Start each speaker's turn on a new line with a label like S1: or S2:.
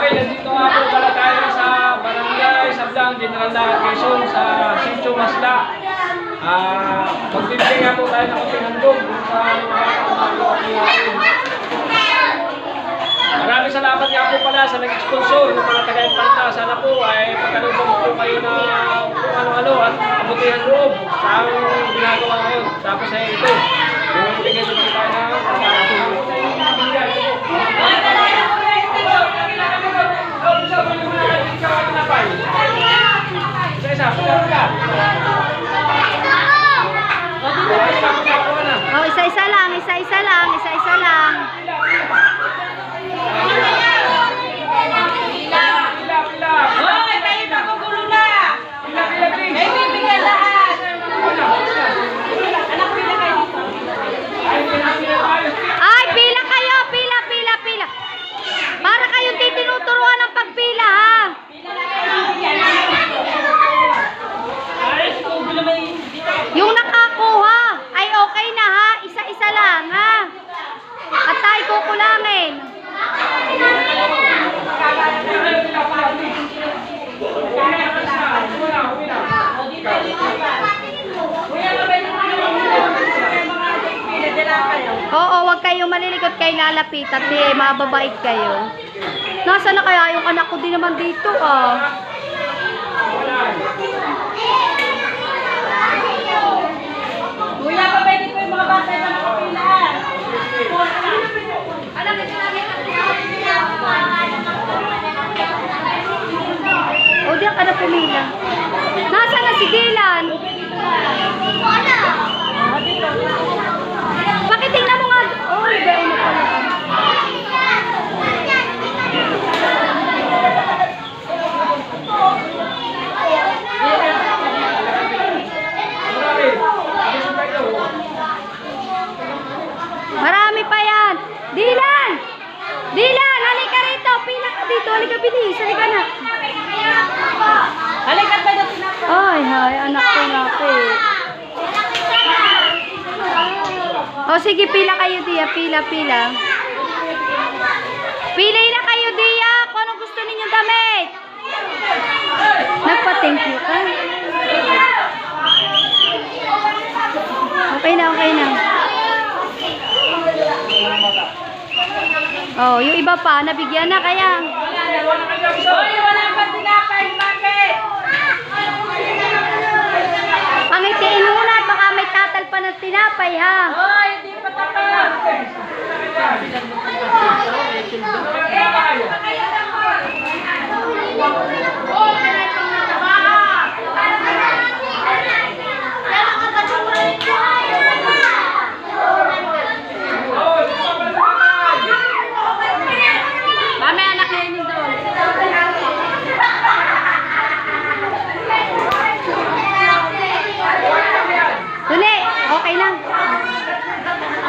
S1: nandito nga po pala tayo sa Barangay Sablang, General Quezon, sa Sitio Masla. Magbibigay nga po tayo ng konting handog sa mga natin. Maraming salamat nga po pala sa nag-sponsor ng mga taga-Impanta. Sana po ay pagkalubong po kayo na kung ano-ano at kabutihan loob sa aming ginagawa ngayon. Tapos ay ito, yung bigay nyo tayo na
S2: oh, isa-isa lang, isa-isa lang, isa-isa lang. Ay, pila kayo, pila, pila, pila. Para kayong titinuturuan ng pagpila, ha? Yung nakakuha ay okay na, ha? Isa-isa lang, ha? At tayo kukulangin. Oo, wag kayong malilikot kay lalapit at mababait kayo. Nasaan na kaya yung anak ko din naman dito, ah?
S3: Kuya, pwede ko yung mga bata na nakapilaan.
S2: O, diyan ka na pumila. Nasaan na si Dylan? Bakit tingnan mo nga? Oh, gawin mo pala. Marami pa yan. Dylan! Dylan, halika rito. Pila ka dito. Halika bilis. Halika na.
S3: Halika ba na tinapos?
S2: Ay, hay. Anak ko nga po eh. O sige, pila kayo, Dia. Pila, pila. Pili na kayo, Dia. Kung anong gusto ninyong damit. Nagpa-thank you ka. Okay na, okay na. Oh, yung iba pa, nabigyan na kaya.
S3: Hoy, wala pa tinapay, bakit?
S2: Pangitiin muna at baka may tatal pa ng tinapay, ha?
S3: Hoy, hindi pa tapos.